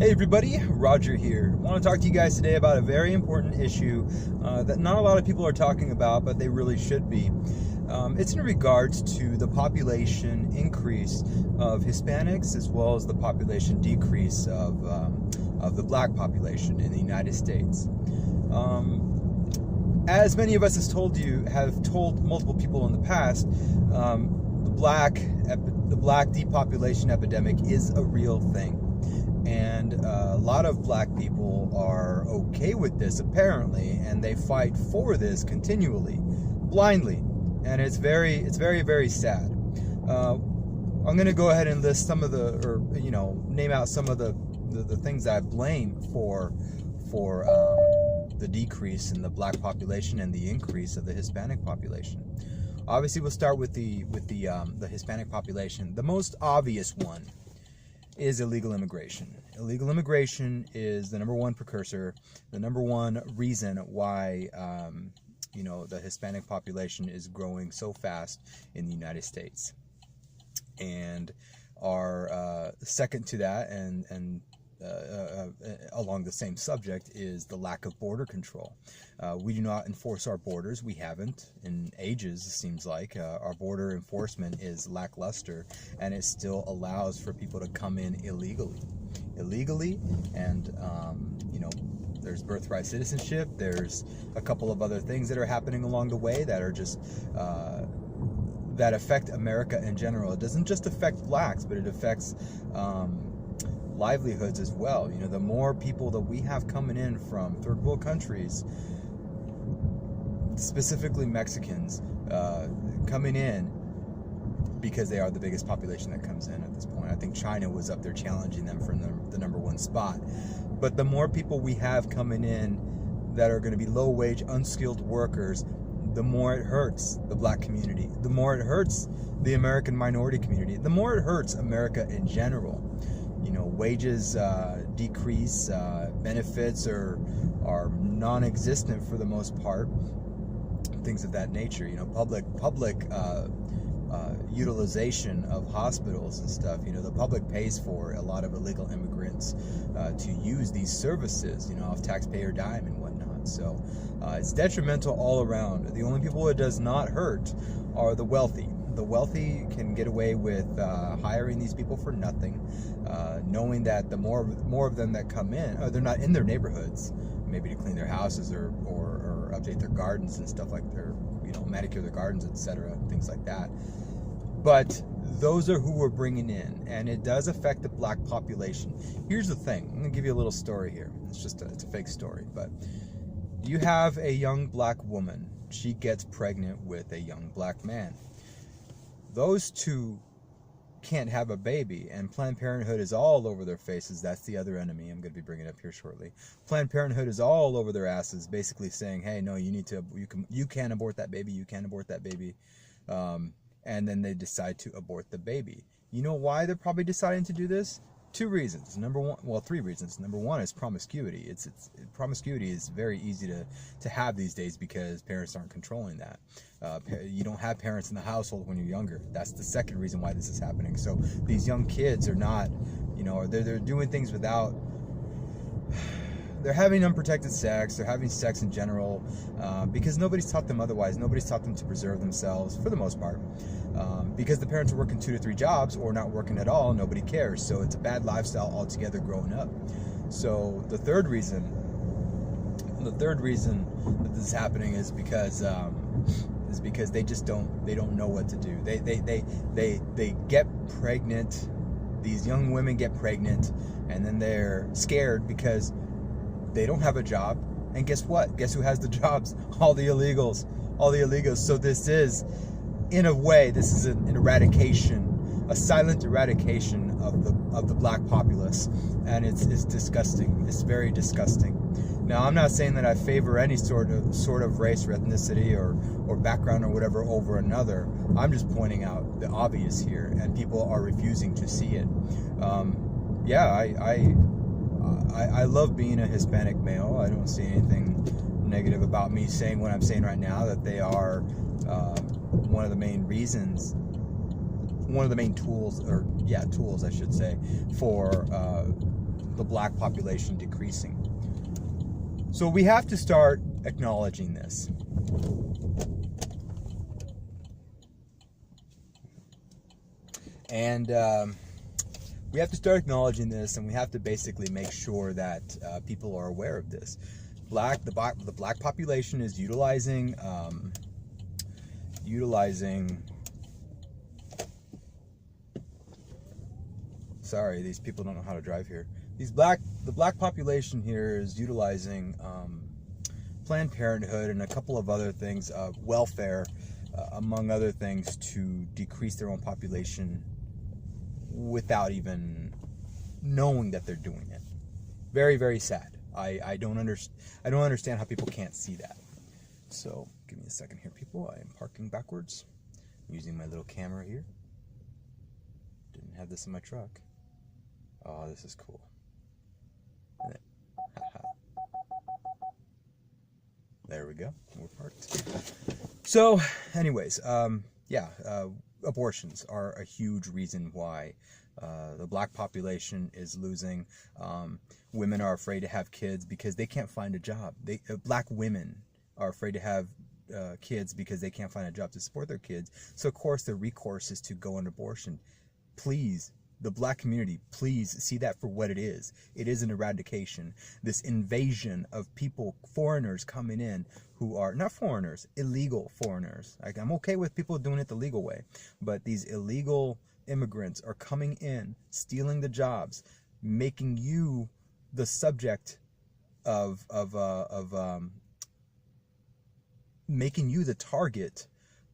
Hey everybody, Roger here. I want to talk to you guys today about a very important issue that not a lot of people are talking about, but they really should be. It's in regards to the population increase of Hispanics as well as the population decrease of the black population in the United States. As many of us have told multiple people in the past, the black depopulation epidemic is a real thing. And a lot of black people are okay with this apparently, and they fight for this continually, blindly, and it's very, very sad. I'm going to go ahead and list some of name out some of the things that I blame for the decrease in the black population and the increase of the Hispanic population. Obviously, we'll start with the Hispanic population. The most obvious one is illegal immigration. Illegal immigration is the number one precursor, the number one reason why the Hispanic population is growing so fast in the United States. And our second to that, and along the same subject, is the lack of border control. We do not enforce our borders. We haven't in ages, it seems like. Our border enforcement is lackluster, and it still allows for people to come in illegally. And there's birthright citizenship. There's a couple of other things that are happening along the way that are just that affect America in general. It doesn't just affect blacks, but it affects livelihoods as well. The more people that we have coming in from third world countries, specifically Mexicans, coming in, because they are the biggest population that comes in at this point. I think China was up there challenging them for the number one spot. But the more people we have coming in that are going to be low wage, unskilled workers, the more it hurts the black community, the more it hurts the American minority community, the more it hurts America in general. Wages decrease, benefits are non-existent for the most part, things of that nature. Public utilization of hospitals and stuff. The public pays for a lot of illegal immigrants to use these services, off taxpayer dime and whatnot. So it's detrimental all around. The only people it does not hurt are the wealthy. The wealthy can get away with hiring these people for nothing, knowing that the more of them that come in, they're not in their neighborhoods, maybe to clean their houses or update their gardens and stuff like their, manicure their gardens, etc., things like that. But those are who we're bringing in, and it does affect the black population. Here's the thing. I'm going to give you a little story here. It's a fake story, but you have a young black woman. She gets pregnant with a young black man. Those two can't have a baby, and Planned Parenthood is all over their faces. That's the other enemy I'm going to be bringing up here shortly. Planned Parenthood is all over their asses, basically saying, hey, no, you can't abort that baby, you can't abort that baby. And then they decide to abort the baby. You know why they're probably deciding to do this? Three reasons. Number one is promiscuity. Promiscuity is very easy to have these days because parents aren't controlling that. You don't have parents in the household when you're younger. That's the second reason why this is happening. So these young kids are not, they're doing things without. They're having unprotected sex. They're having sex in general because nobody's taught them otherwise. Nobody's taught them to preserve themselves for the most part. Because the parents are working 2 to 3 jobs or not working at all, nobody cares. So it's a bad lifestyle altogether growing up. So the third reason that this is happening is because they just don't know what to do. They get pregnant. These young women get pregnant, and then they're scared because they don't have a job. And guess what? Guess who has the jobs? All the illegals. So this is, in a way, this is an eradication, a silent eradication of the black populace, and it's disgusting. It's very disgusting. Now, I'm not saying that I favor any sort of race or ethnicity or background or whatever over another. I'm just pointing out the obvious here, and people are refusing to see it. I love being a Hispanic male. I don't see anything negative about me saying what I'm saying right now, that they are one of the main reasons, one of the main tools, tools I should say, for the black population decreasing. So we have to start acknowledging this. And we have to start acknowledging this, and we have to basically make sure that people are aware of this. The black population is utilizing sorry, these people don't know how to drive here. The black population here is utilizing Planned Parenthood and a couple of other things, welfare, among other things, to decrease their own population without even knowing that they're doing it. Very, very sad. I don't understand how people can't see that. So give me a second here, people. I am parking backwards, using my little camera here. Didn't have this in my truck. Oh, this is cool. There we go. We're parked. So, anyways, abortions are a huge reason why the black population is losing. Women are afraid to have kids because they can't find a job. Black women are afraid to have kids because they can't find a job to support their kids. So, of course, the recourse is to go on abortion. Please, the black community, please see that for what it is. It is an eradication. This invasion of people, foreigners coming in who are not foreigners, illegal foreigners. Like, I'm okay with people doing it the legal way, but these illegal immigrants are coming in, stealing the jobs, making you the subject of making you the target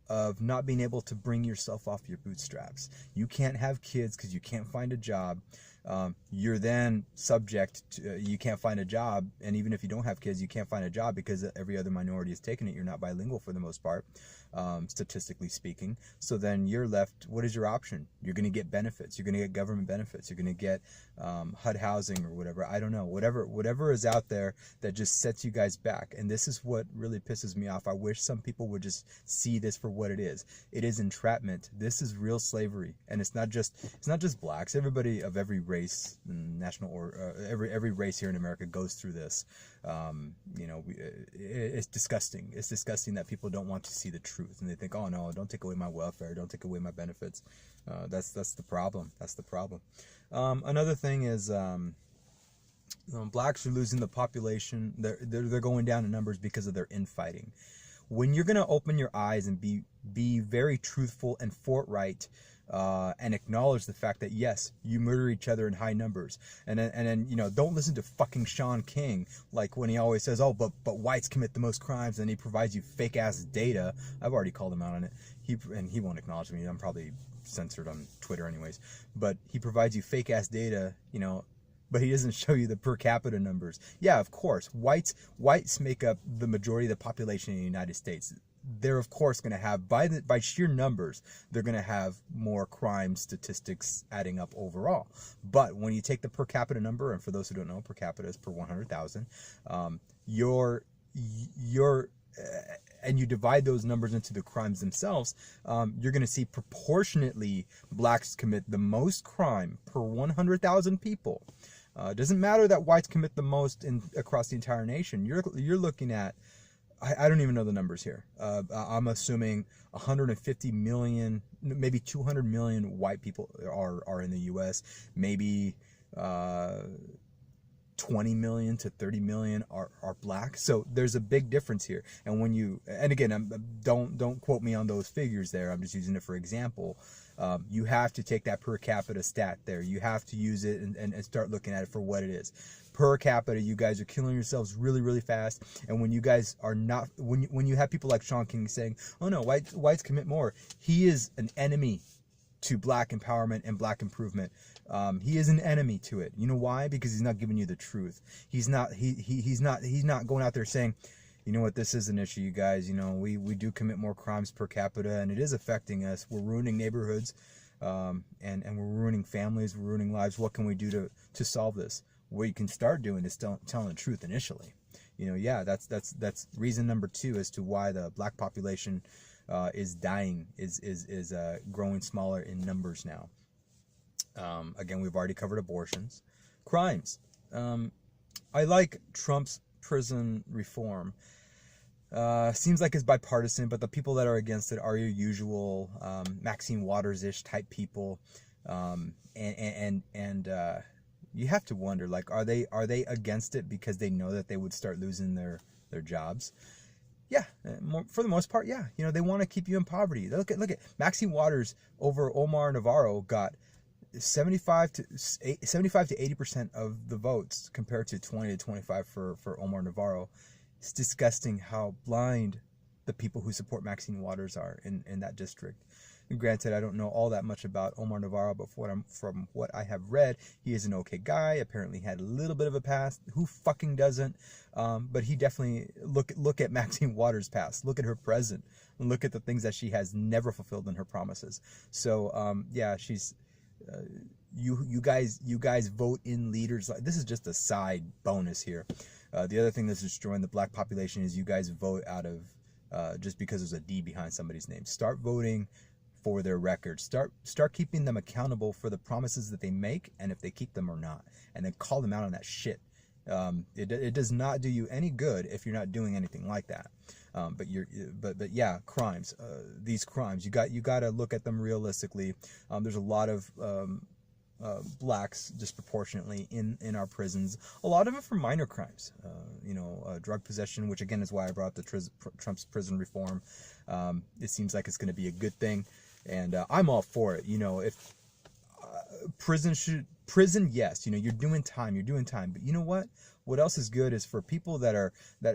of not being able to bring yourself off your bootstraps. You can't have kids because you can't find a job. You're then subject to, you can't find a job, and even if you don't have kids, you can't find a job because every other minority is taking it. You're not bilingual for the most part, statistically speaking. So then you're left, what is your option? You're going to get benefits. You're going to get government benefits. You're going to get HUD housing or whatever. I don't know. Whatever is out there that just sets you guys back. And this is what really pisses me off. I wish some people would just see this for what it is. It is entrapment. This is real slavery. And it's not just blacks. Everybody of every race, national or every race here in America goes through this. It's disgusting. It's disgusting that people don't want to see the truth, and they think, oh no, don't take away my welfare, don't take away my benefits. That's the problem. That's the problem. Another thing is blacks are losing the population. They're going down in numbers because of their infighting. When you're gonna open your eyes and be very truthful and forthright, and acknowledge the fact that yes, you murder each other in high numbers, and then don't listen to fucking Sean King, like when he always says, oh, but whites commit the most crimes, and he provides you fake ass data. I've already called him out on it. He won't acknowledge me. I'm probably censored on Twitter anyways. But he provides you fake ass data, but he doesn't show you the per capita numbers. Yeah, of course, whites make up the majority of the population in the United States. They're of course going to have, by sheer numbers, they're going to have more crime statistics adding up overall. But when you take the per capita number, and for those who don't know, per capita is per 100,000, and you divide those numbers into the crimes themselves, you're going to see proportionately blacks commit the most crime per 100,000 people. It doesn't matter that whites commit the most across the entire nation. You're looking at, I don't even know the numbers here. I'm assuming 150 million, maybe 200 million white people are in the U.S. Maybe 20 million to 30 million are black. So there's a big difference here. And again, don't quote me on those figures there. I'm just using it for example. You have to take that per capita stat there. You have to use it and start looking at it for what it is. Per capita, you guys are killing yourselves really, really fast. And when you guys are not, when you have people like Sean King saying, oh no, whites commit more, he is an enemy to black empowerment and black improvement. He is an enemy to it. You know why? Because he's not giving you the truth. He's not going out there saying, you know what, this is an issue, you guys. We do commit more crimes per capita, and it is affecting us. We're ruining neighborhoods, and we're ruining families, we're ruining lives. What can we do to solve this? What you can start doing is telling the truth initially. That's reason number 2 as to why the black population is dying, is growing smaller in numbers now. Again, we've already covered abortions. Crimes. I like Trump's prison reform. Seems like it's bipartisan, but the people that are against it are your usual Maxine Waters-ish type people, and you have to wonder, like, are they against it because they know that they would start losing their jobs? Yeah, for the most part, yeah. You know, they want to keep you in poverty. Look at Maxine Waters over Omar Navarro got 75 to 80% of the votes compared to 20 to 25 for Omar Navarro. It's disgusting how blind the people who support Maxine Waters are in that district. And granted, I don't know all that much about Omar Navarro, but from what I have read, he is an okay guy. Apparently had a little bit of a past. Who fucking doesn't? But he definitely, look at Maxine Waters' past. Look at her present. And look at the things that she has never fulfilled in her promises. So, yeah, she's... you guys vote in leaders. This is just a side bonus here. The other thing that's destroying the black population is you guys vote out of just because there's a D behind somebody's name. Start voting for their record. Start keeping them accountable for the promises that they make and if they keep them or not, and then call them out on that shit. It does not do you any good if you're not doing anything like that. But yeah, crimes. These crimes, you got to look at them realistically. There's a lot of blacks disproportionately in our prisons. A lot of it for minor crimes. Drug possession, which again is why I brought up Trump's prison reform. It seems like it's going to be a good thing, and I'm all for it. If prison, yes, you're doing time, but you know what else is good is for people that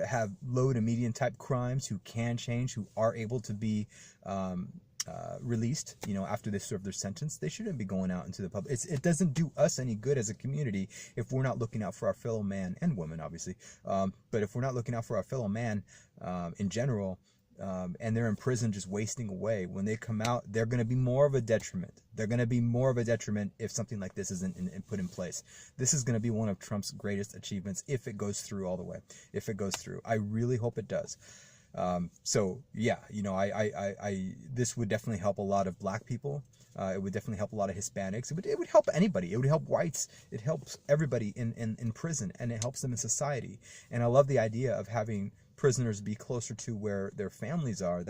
have low to medium type crimes, who can change, who are able to be released, after they serve their sentence. They shouldn't be going out into the public. It doesn't do us any good as a community if we're not looking out for our fellow man and woman, obviously. But if we're not looking out for our fellow man in general, and they're in prison just wasting away, when they come out, they're going to be more of a detriment. They're going to be more of a detriment if something like this isn't put in place. This is going to be one of Trump's greatest achievements if it goes through all the way. If it goes through, I really hope it does. So yeah, this would definitely help a lot of black people. It would definitely help a lot of Hispanics. It would help anybody. It would help whites. It helps everybody in prison, and it helps them in society. And I love the idea of having prisoners be closer to where their families are.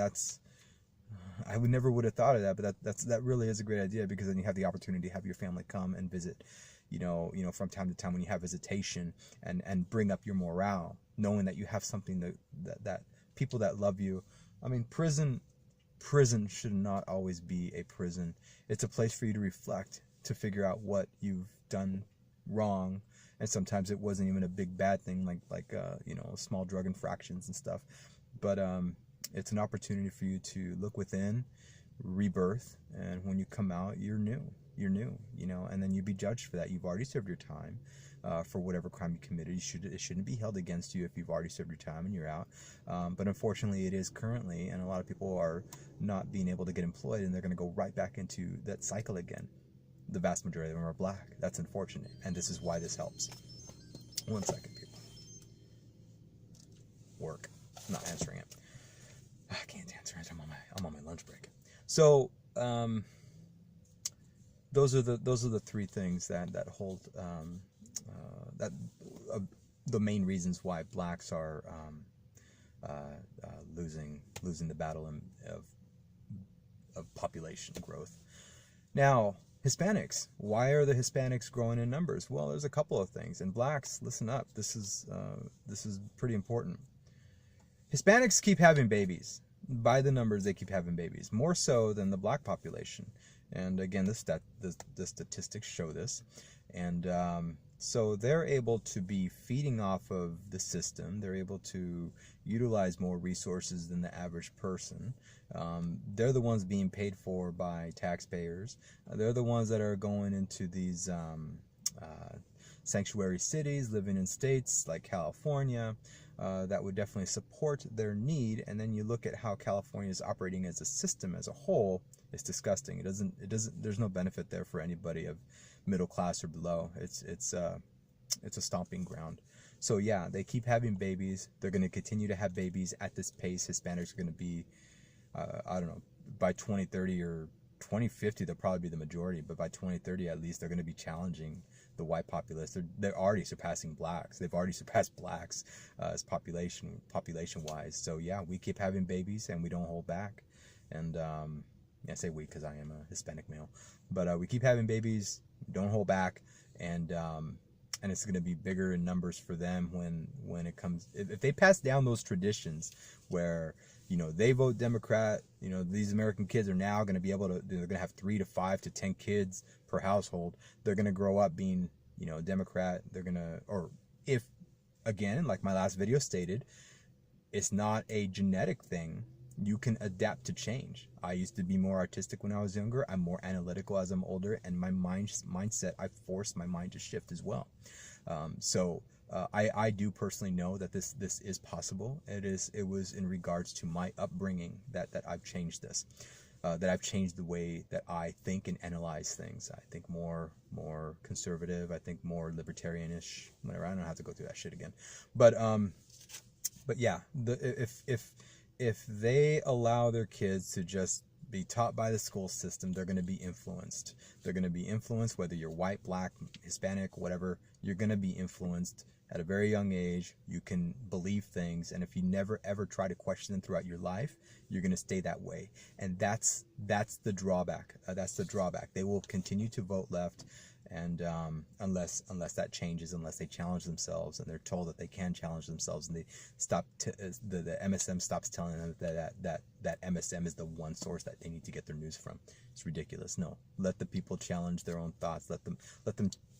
I never would have thought of that, but that really is a great idea, because then you have the opportunity to have your family come and visit, from time to time when you have visitation, and bring up your morale, knowing that you have something that people that love you. I mean, prison should not always be a prison. It's a place for you to reflect, to figure out what you've done wrong. And sometimes it wasn't even a big bad thing, like small drug infractions and stuff. But it's an opportunity for you to look within, rebirth, and when you come out, you're new, and then you be judged for that. You've already served your time for whatever crime you committed. It shouldn't be held against you if you've already served your time and you're out. But unfortunately, it is currently, and a lot of people are not being able to get employed, and they're going to go right back into that cycle again. The vast majority of them are black. That's unfortunate, and this is why this helps. 1 second, people. Work. I'm not answering it. I can't answer it. I'm on my lunch break. So those are the three things that hold the main reasons why blacks are losing the battle of population growth. Now, Hispanics. Why are the Hispanics growing in numbers? Well, there's a couple of things. And blacks, listen up. This is pretty important. Hispanics keep having babies. By the numbers, they keep having babies, more so than the black population. And again, the statistics show this. And so they're able to be feeding off of the system. They're able to utilize more resources than the average person. They're the ones being paid for by taxpayers. They're the ones that are going into these sanctuary cities, living in states like California, that would definitely support their need. And then you look at how California is operating as a system as a whole. It's disgusting. It doesn't. There's no benefit there for anybody of middle class or below. It's a stomping ground. So yeah, they keep having babies. They're going to continue to have babies at this pace. Hispanics are going to be, I don't know, by 2030 or 2050, they'll probably be the majority. But by 2030, at least, they're going to be challenging the white populace. They're already surpassing blacks. They've already surpassed blacks as population wise. So yeah, we keep having babies and we don't hold back. And I say we because I am a Hispanic male, but we keep having babies, don't hold back, and it's going to be bigger in numbers for them when it comes, if they pass down those traditions where, you know, they vote Democrat. You know, these American kids are now going to be able to, they're going to have 3 to 5 to 10 kids per household. They're going to grow up being, you know, Democrat. They're going to, or if, again, like my last video stated, it's not a genetic thing. You can adapt to change. I used to be more artistic when I was younger. I'm more analytical as I'm older, and my mindset, I forced my mind to shift as well. I do personally know that this is possible. It was in regards to my upbringing that I've changed this, that I've changed the way that I think and analyze things. I think more conservative. I think more libertarianish. Whatever. I don't have to go through that shit again. But yeah, if they allow their kids to just be taught by the school system, they're going to be influenced. They're going to be influenced whether you're white, black, Hispanic, whatever. You're going to be influenced at a very young age. You can believe things, and if you never ever try to question them throughout your life, you're going to stay that way. And that's the drawback. That's the drawback. They will continue to vote left, and unless that changes, unless they challenge themselves and they're told that they can challenge themselves, and they stop the MSM stops telling them that MSM is the one source that they need to get their news from. It's ridiculous. No, let the people challenge their own thoughts. Let them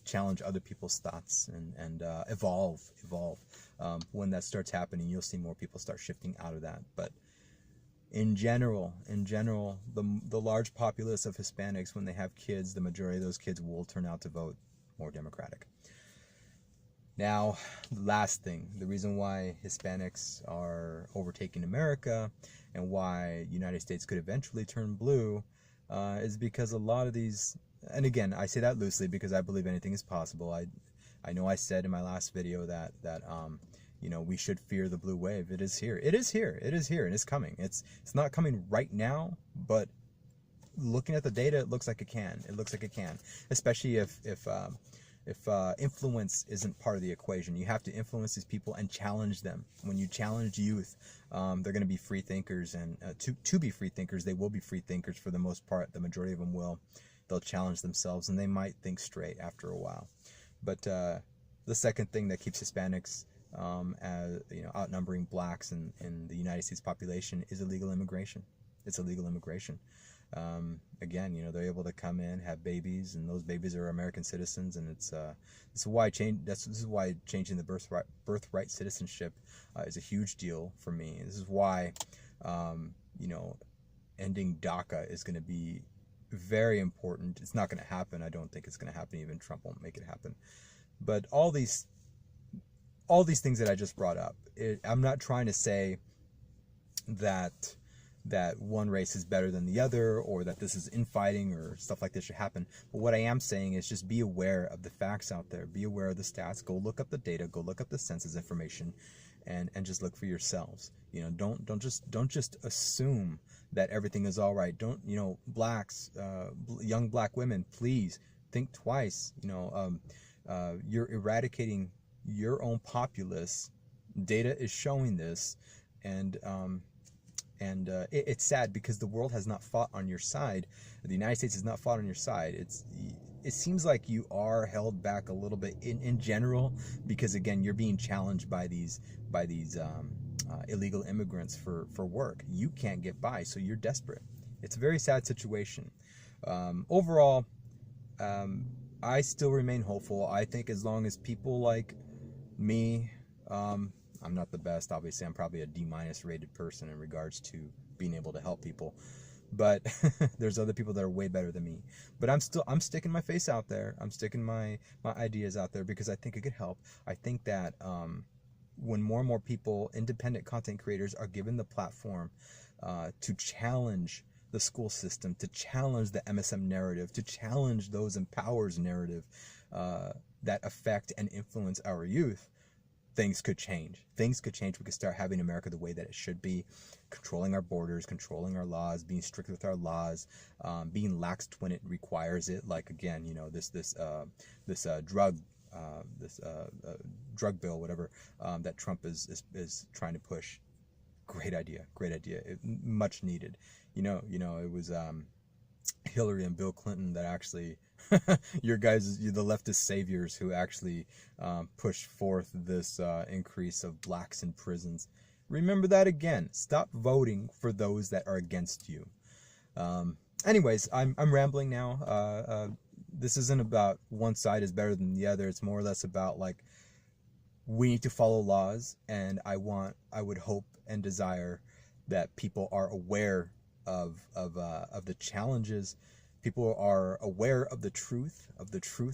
challenge other people's thoughts and evolve. When that starts happening, you'll see more people start shifting out of that. But in general, the large populace of Hispanics, when they have kids, the majority of those kids will turn out to vote more Democratic. Now, last thing, the reason why Hispanics are overtaking America and why the United States could eventually turn blue is because a lot of these, and again, I say that loosely because I believe anything is possible. I know I said in my last video that you know, we should fear the blue wave. It is here. It is here. It is here, and it's coming. It's not coming right now, but looking at the data, it looks like it can. It looks like it can, especially if influence isn't part of the equation. You have to influence these people and challenge them. When you challenge youth, they're going to be free thinkers, and to be free thinkers, they will be free thinkers for the most part. The majority of them will. They'll challenge themselves, and they might think straight after a while. But the second thing that keeps Hispanics as, you know, outnumbering blacks in the United States population is illegal immigration. It's illegal immigration. Again, you know, they're able to come in, have babies, and those babies are American citizens, and this is why changing the birthright citizenship is a huge deal for me. This is why you know, ending DACA is going to be very important. It's not going to happen. I don't think it's going to happen. Even Trump won't make it happen. But all these things that I just brought up, I'm not trying to say that one race is better than the other, or that this is infighting or stuff like this should happen. But what I am saying is just be aware of the facts out there. Be aware of the stats. Go look up the data. Go look up the census information, and just look for yourselves. You know, don't just assume that everything is all right. Don't, you know, blacks, young black women, please think twice. You know, you're eradicating your own populace. Data is showing this, and it's sad because the world has not fought on your side. The United States has not fought on your side. It seems like you are held back a little bit in general, because again, you're being challenged by these illegal immigrants for work. You can't get by, so you're desperate. It's a very sad situation. Overall, I still remain hopeful. I think as long as people like me, I'm not the best, obviously. I'm probably a D- rated person in regards to being able to help people, but there's other people that are way better than me. But I'm sticking my face out there. I'm sticking my ideas out there because I think it could help. I think that when more and more people, independent content creators, are given the platform to challenge the school system, to challenge the MSM narrative, to challenge those in power's narrative that affect and influence our youth, things could change. Things could change. We could start having America the way that it should be, controlling our borders, controlling our laws, being strict with our laws, being laxed when it requires it. Like, again, you know, this drug drug bill, whatever, that Trump is trying to push. Great idea, much needed. You know, it was Hillary and Bill Clinton that actually, the leftist saviors who actually pushed forth this increase of blacks in prisons. Remember that again. Stop voting for those that are against you. Anyways, I'm rambling now. This isn't about one side is better than the other. It's more or less about, like, we need to follow laws, and I would hope and desire that people are aware of the challenges. People are aware of the truth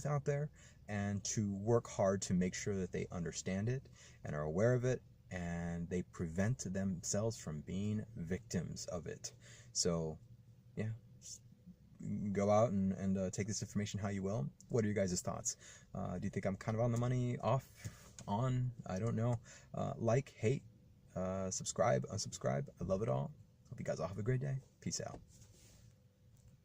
out there, and to work hard to make sure that they understand it and are aware of it, and they prevent themselves from being victims of it. So, yeah, go out and take this information how you will. What are your guys' thoughts? Do you think I'm kind of on the money, off, on? I don't know. Like, hate, subscribe, unsubscribe. I love it all. Hope you guys all have a great day. Peace out.